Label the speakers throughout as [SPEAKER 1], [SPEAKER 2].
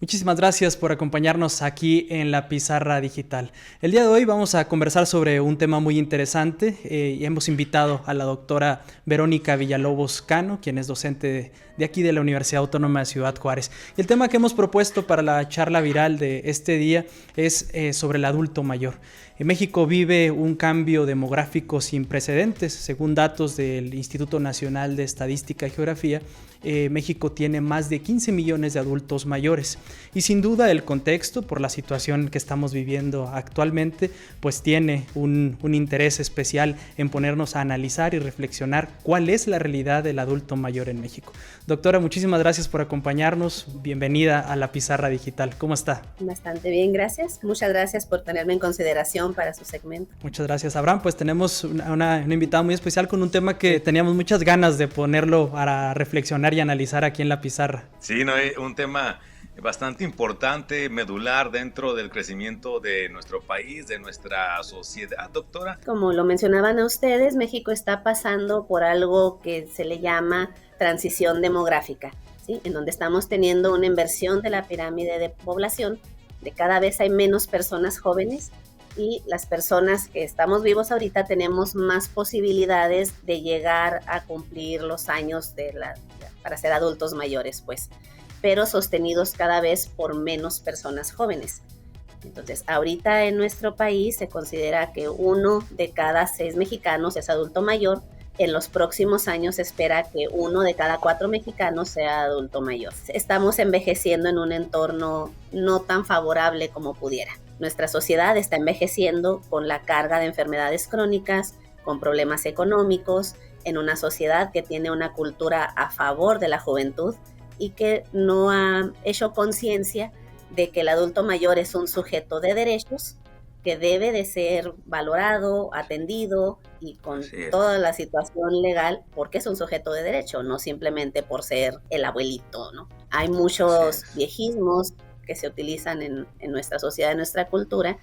[SPEAKER 1] Muchísimas gracias por acompañarnos aquí en la Pizarra Digital. El día de hoy vamos a conversar sobre un tema muy interesante y hemos invitado a la doctora Verónica Villalobos Cano, quien es docente de aquí de la Universidad Autónoma de Ciudad Juárez. Y el tema que hemos propuesto para la charla viral de este día es sobre el adulto mayor. México vive un cambio demográfico sin precedentes. Según datos del Instituto Nacional de Estadística y Geografía, México tiene más de 15 millones de adultos mayores y sin duda el contexto por la situación que estamos viviendo actualmente pues tiene un interés especial en ponernos a analizar y reflexionar cuál es la realidad del adulto mayor en México. Doctora, muchísimas gracias por acompañarnos, bienvenida a la Pizarra Digital, ¿cómo está?
[SPEAKER 2] Bastante bien, gracias. Muchas gracias por tenerme en consideración para su segmento.
[SPEAKER 1] Muchas gracias, Abraham. Pues tenemos una invitada muy especial con un tema que teníamos muchas ganas de ponerlo para reflexionar y analizar aquí en la pizarra.
[SPEAKER 3] Sí, no, un tema bastante importante, medular dentro del crecimiento de nuestro país, de nuestra sociedad, doctora.
[SPEAKER 2] Como lo mencionaban a ustedes, México está pasando por algo que se le llama transición demográfica, ¿sí? En donde estamos teniendo una inversión de la pirámide de población, de cada vez hay menos personas jóvenes y las personas que estamos vivos ahorita tenemos más posibilidades de llegar a cumplir los años para ser adultos mayores, pues, pero sostenidos cada vez por menos personas jóvenes. Entonces, ahorita en nuestro país se considera que 1 de cada 6 mexicanos es adulto mayor. En los próximos años se espera que 1 de cada 4 mexicanos sea adulto mayor. Estamos envejeciendo en un entorno no tan favorable como pudiera. Nuestra sociedad está envejeciendo con la carga de enfermedades crónicas, con problemas económicos, en una sociedad que tiene una cultura a favor de la juventud y que no ha hecho conciencia de que el adulto mayor es un sujeto de derechos que debe de ser valorado, atendido y con toda la situación legal porque es un sujeto de derecho, no simplemente por ser el abuelito, ¿no? Hay muchos viejismos que se utilizan en nuestra sociedad, en nuestra cultura,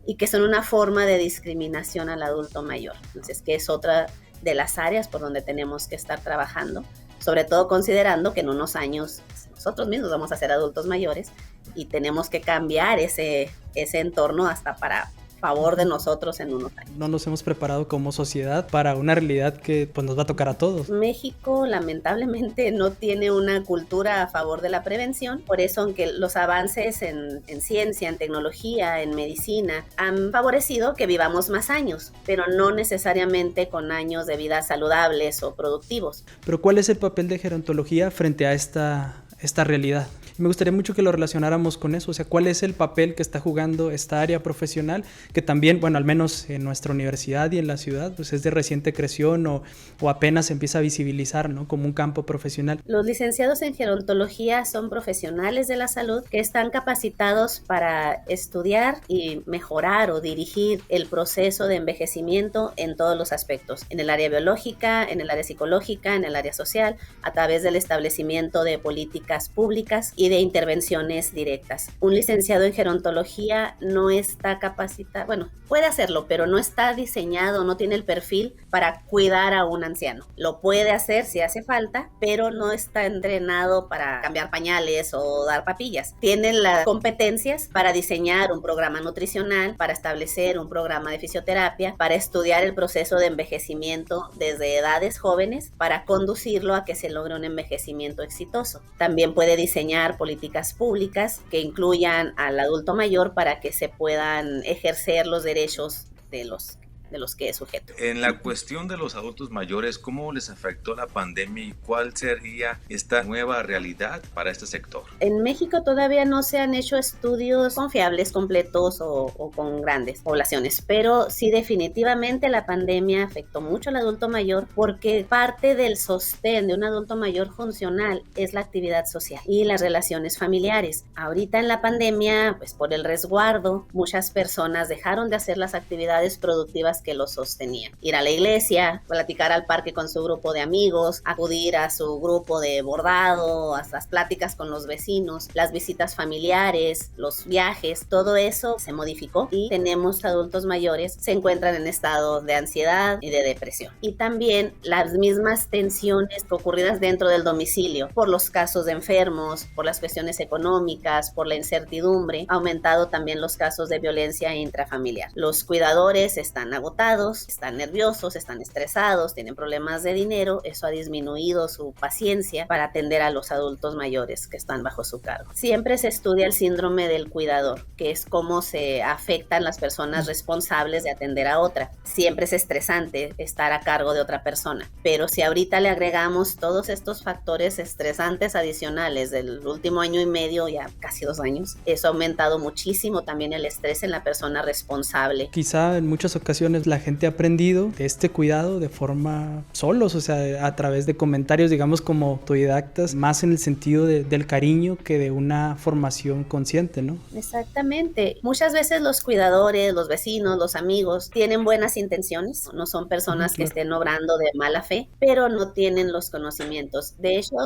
[SPEAKER 2] y que son una forma de discriminación al adulto mayor. Entonces, que es otra de las áreas por donde tenemos que estar trabajando, sobre todo considerando que en unos años nosotros mismos vamos a ser adultos mayores y tenemos que cambiar ese entorno hasta para favor de nosotros en unos años.
[SPEAKER 1] No nos hemos preparado como sociedad para una realidad que pues, nos va a tocar a todos.
[SPEAKER 2] México lamentablemente no tiene una cultura a favor de la prevención, por eso aunque los avances en ciencia, en tecnología, en medicina han favorecido que vivamos más años, pero no necesariamente con años de vida saludables o productivos.
[SPEAKER 1] Pero ¿cuál es el papel de gerontología frente a esta realidad? Me gustaría mucho que lo relacionáramos con eso, o sea, ¿cuál es el papel que está jugando esta área profesional? Que también, bueno, al menos en nuestra universidad y en la ciudad, pues es de reciente creación o apenas se empieza a visibilizar, ¿no? Como un campo profesional.
[SPEAKER 2] Los licenciados en gerontología son profesionales de la salud que están capacitados para estudiar y mejorar o dirigir el proceso de envejecimiento en todos los aspectos, en el área biológica, en el área psicológica, en el área social, a través del establecimiento de políticas públicas y de intervenciones directas. Un licenciado en gerontología no está capacitado, bueno, puede hacerlo, pero no está diseñado, no tiene el perfil para cuidar a un anciano. Lo puede hacer si hace falta, pero no está entrenado para cambiar pañales o dar papillas. Tiene las competencias para diseñar un programa nutricional, para establecer un programa de fisioterapia, para estudiar el proceso de envejecimiento desde edades jóvenes, para conducirlo a que se logre un envejecimiento exitoso. También puede diseñar políticas públicas que incluyan al adulto mayor para que se puedan ejercer los derechos de los que es sujeto.
[SPEAKER 3] En la cuestión de los adultos mayores, ¿cómo les afectó la pandemia y cuál sería esta nueva realidad para este sector?
[SPEAKER 2] En México todavía no se han hecho estudios confiables, completos o con grandes poblaciones, pero sí definitivamente la pandemia afectó mucho al adulto mayor porque parte del sostén de un adulto mayor funcional es la actividad social y las relaciones familiares. Ahorita en la pandemia, pues por el resguardo, muchas personas dejaron de hacer las actividades productivas que los sostenían. Ir a la iglesia, platicar al parque con su grupo de amigos, acudir a su grupo de bordado, a las pláticas con los vecinos, las visitas familiares, los viajes, todo eso se modificó y tenemos adultos mayores se encuentran en estado de ansiedad y de depresión. Y también las mismas tensiones ocurridas dentro del domicilio por los casos de enfermos, por las cuestiones económicas, por la incertidumbre, ha aumentado también los casos de violencia intrafamiliar. Los cuidadores están agotados, están nerviosos, están estresados, tienen problemas de dinero, eso ha disminuido su paciencia para atender a los adultos mayores que están bajo su cargo. Siempre se estudia el síndrome del cuidador, que es cómo se afectan las personas responsables de atender a otra. Siempre es estresante estar a cargo de otra persona, pero si ahorita le agregamos todos estos factores estresantes adicionales del último año y medio, ya casi 2 años, eso ha aumentado muchísimo también el estrés en la persona responsable.
[SPEAKER 1] Quizá en muchas ocasiones la gente ha aprendido de este cuidado de forma solos, o sea, a través de comentarios, digamos, como autodidactas, más en el sentido del cariño que de una formación consciente, ¿no?
[SPEAKER 2] Exactamente. Muchas veces los cuidadores, los vecinos, los amigos tienen buenas intenciones, no son personas que estén obrando de mala fe, pero no tienen los conocimientos. De hecho,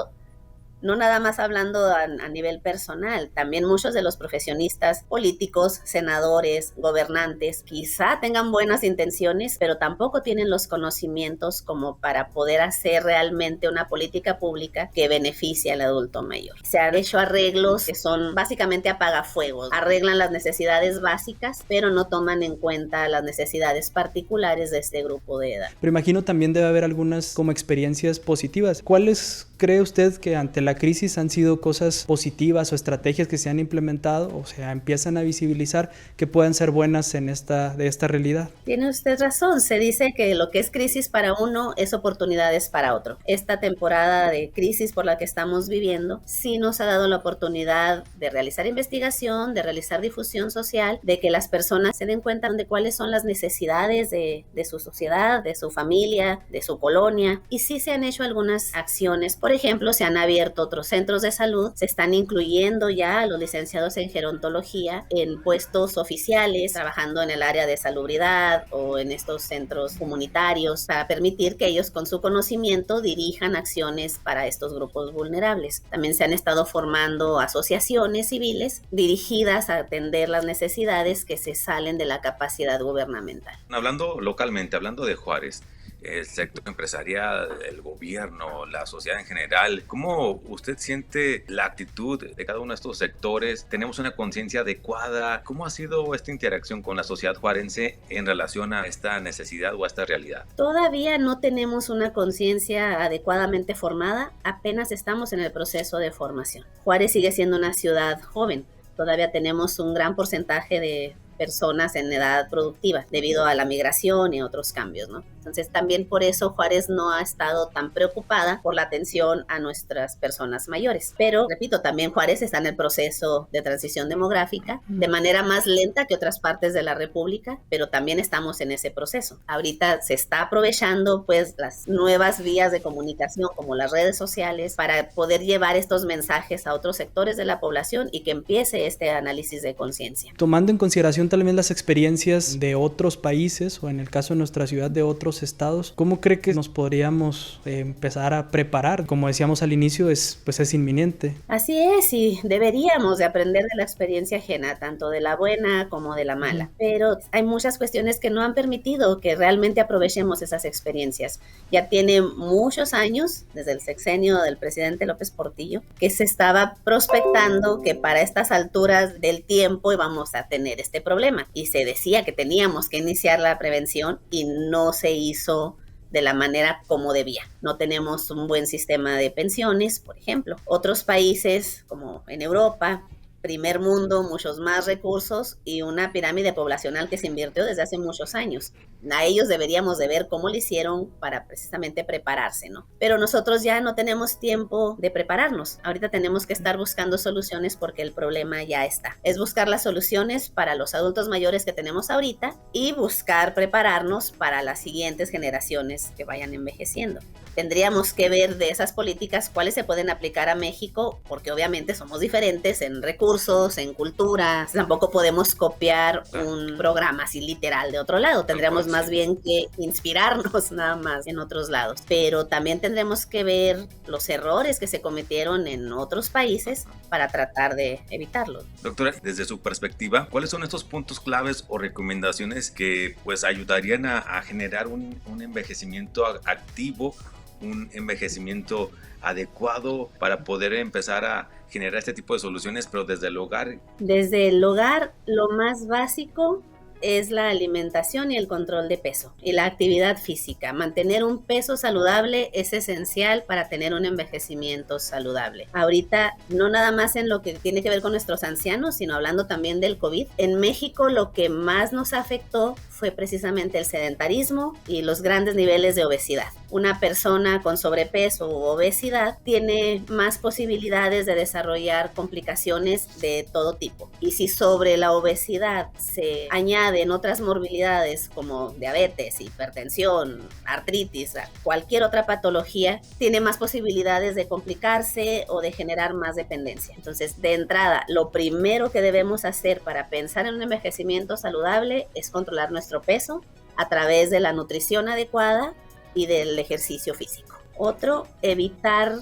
[SPEAKER 2] no nada más hablando a nivel personal, también muchos de los profesionistas políticos, senadores, gobernantes, quizá tengan buenas intenciones, pero tampoco tienen los conocimientos como para poder hacer realmente una política pública que beneficie al adulto mayor. Se han hecho arreglos que son básicamente apagafuegos, arreglan las necesidades básicas, pero no toman en cuenta las necesidades particulares de este grupo de edad.
[SPEAKER 1] Pero imagino también debe haber algunas como experiencias positivas. ¿Cuáles cree usted que ante la crisis han sido cosas positivas o estrategias que se han implementado o sea, empiezan a visibilizar que puedan ser buenas de esta realidad?
[SPEAKER 2] Tiene usted razón, se dice que lo que es crisis para uno es oportunidades para otro. Esta temporada de crisis por la que estamos viviendo sí nos ha dado la oportunidad de realizar investigación, de realizar difusión social, de que las personas se den cuenta de cuáles son las necesidades de su sociedad, de su familia, de su colonia, y sí se han hecho algunas acciones. Por ejemplo, se han abierto otros centros de salud, se están incluyendo ya a los licenciados en gerontología en puestos oficiales, trabajando en el área de salubridad o en estos centros comunitarios para permitir que ellos con su conocimiento dirijan acciones para estos grupos vulnerables. También se han estado formando asociaciones civiles dirigidas a atender las necesidades que se salen de la capacidad gubernamental.
[SPEAKER 3] Hablando localmente, hablando de Juárez, el sector empresarial, el gobierno, la sociedad en general, ¿cómo usted siente la actitud de cada uno de estos sectores? ¿Tenemos una conciencia adecuada? ¿Cómo ha sido esta interacción con la sociedad juarense en relación a esta necesidad o a esta realidad?
[SPEAKER 2] Todavía no tenemos una conciencia adecuadamente formada, apenas estamos en el proceso de formación. Juárez sigue siendo una ciudad joven, todavía tenemos un gran porcentaje de personas en edad productiva debido a la migración y otros cambios, ¿no? Entonces también por eso Juárez no ha estado tan preocupada por la atención a nuestras personas mayores. Pero, repito, también Juárez está en el proceso de transición demográfica de manera más lenta que otras partes de la República, pero también estamos en ese proceso. Ahorita se está aprovechando pues las nuevas vías de comunicación como las redes sociales para poder llevar estos mensajes a otros sectores de la población y que empiece este análisis de conciencia.
[SPEAKER 1] Tomando en consideración tal vez las experiencias de otros países o en el caso de nuestra ciudad de otros estados, ¿cómo cree que nos podríamos empezar a preparar? Como decíamos al inicio, es inminente.
[SPEAKER 2] Así es, y deberíamos de aprender de la experiencia ajena, tanto de la buena como de la mala. Pero hay muchas cuestiones que no han permitido que realmente aprovechemos esas experiencias. Ya tiene muchos años, desde el sexenio del presidente López Portillo, que se estaba prospectando que para estas alturas del tiempo íbamos a tener este problema. Y se decía que teníamos que iniciar la prevención y no se hizo de la manera como debía. No tenemos un buen sistema de pensiones, por ejemplo. Otros países, como en Europa, primer mundo, muchos más recursos y una pirámide poblacional que se invirtió desde hace muchos años. A ellos deberíamos de ver cómo lo hicieron para precisamente prepararse, ¿no? Pero nosotros ya no tenemos tiempo de prepararnos. Ahorita tenemos que estar buscando soluciones porque el problema ya está. Es buscar las soluciones para los adultos mayores que tenemos ahorita y buscar prepararnos para las siguientes generaciones que vayan envejeciendo. Tendríamos que ver de esas políticas cuáles se pueden aplicar a México, porque obviamente somos diferentes en recursos, discursos, en culturas. Tampoco podemos copiar un programa así literal de otro lado. Tendríamos más bien que inspirarnos nada más en otros lados. Pero también tendremos que ver los errores que se cometieron en otros países para tratar de evitarlos.
[SPEAKER 3] Doctora, desde su perspectiva, ¿cuáles son estos puntos claves o recomendaciones que pues ayudarían a generar un envejecimiento activo, un envejecimiento adecuado para poder empezar a generar este tipo de soluciones, pero desde el hogar?
[SPEAKER 2] Desde el hogar, lo más básico es la alimentación y el control de peso y la actividad física. Mantener un peso saludable es esencial para tener un envejecimiento saludable. Ahorita, no nada más en lo que tiene que ver con nuestros ancianos, sino hablando también del COVID. En México lo que más nos afectó fue precisamente el sedentarismo y los grandes niveles de obesidad. Una persona con sobrepeso u obesidad tiene más posibilidades de desarrollar complicaciones de todo tipo. Y si sobre la obesidad se añaden otras morbilidades como diabetes, hipertensión, artritis, cualquier otra patología, tiene más posibilidades de complicarse o de generar más dependencia. Entonces, de entrada, lo primero que debemos hacer para pensar en un envejecimiento saludable es controlar nuestro peso a través de la nutrición adecuada y del ejercicio físico. Otro, evitar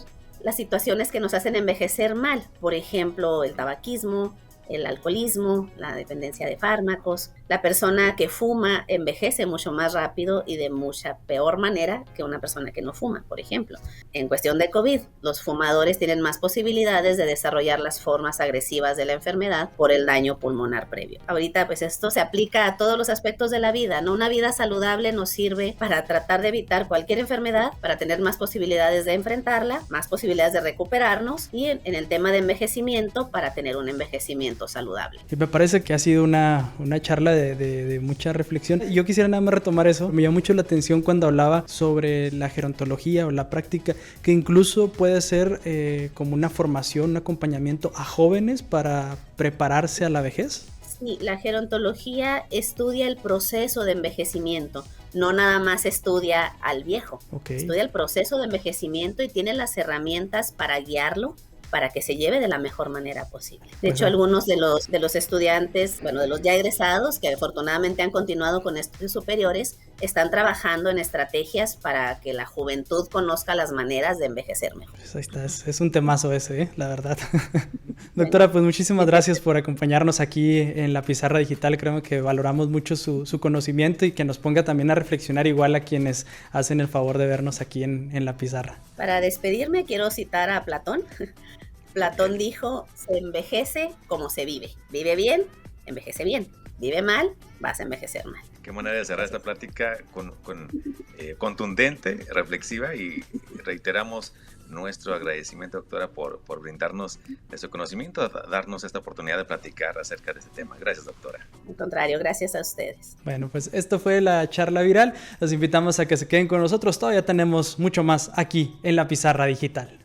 [SPEAKER 2] las situaciones que nos hacen envejecer mal, por ejemplo, el tabaquismo, el alcoholismo, la dependencia de fármacos. La persona que fuma envejece mucho más rápido y de mucha peor manera que una persona que no fuma, por ejemplo. En cuestión de COVID, los fumadores tienen más posibilidades de desarrollar las formas agresivas de la enfermedad por el daño pulmonar previo. Ahorita, pues esto se aplica a todos los aspectos de la vida, ¿no? Una vida saludable nos sirve para tratar de evitar cualquier enfermedad, para tener más posibilidades de enfrentarla, más posibilidades de recuperarnos y en el tema de envejecimiento, para tener un envejecimiento saludable.
[SPEAKER 1] Y me parece que ha sido una charla de mucha reflexión. Yo quisiera nada más retomar eso. Me llamó mucho la atención cuando hablaba sobre la gerontología o la práctica, que incluso puede ser como una formación, un acompañamiento a jóvenes para prepararse a la vejez.
[SPEAKER 2] Sí, la gerontología estudia el proceso de envejecimiento, no nada más estudia al viejo. Okay. Estudia el proceso de envejecimiento y tiene las herramientas para guiarlo, para que se lleve de la mejor manera posible. De hecho, algunos de los estudiantes, bueno, de los ya egresados, que afortunadamente han continuado con estudios superiores, están trabajando en estrategias para que la juventud conozca las maneras de envejecer mejor.
[SPEAKER 1] Pues ahí está, es un temazo ese, la verdad. Doctora, pues muchísimas gracias por acompañarnos aquí en la Pizarra Digital. Creo que valoramos mucho su conocimiento y que nos ponga también a reflexionar igual a quienes hacen el favor de vernos aquí en la pizarra.
[SPEAKER 2] Para despedirme quiero citar a Platón. Platón dijo, se envejece como se vive. Vive bien, envejece bien. Vive mal, vas a envejecer mal.
[SPEAKER 3] Qué manera de cerrar esta plática contundente, reflexiva, y reiteramos nuestro agradecimiento, doctora, por brindarnos de su conocimiento, darnos esta oportunidad de platicar acerca de este tema. Gracias, doctora.
[SPEAKER 2] Al contrario, gracias a ustedes.
[SPEAKER 1] Bueno, pues esto fue la charla viral. Los invitamos a que se queden con nosotros. Todavía tenemos mucho más aquí en la Pizarra Digital.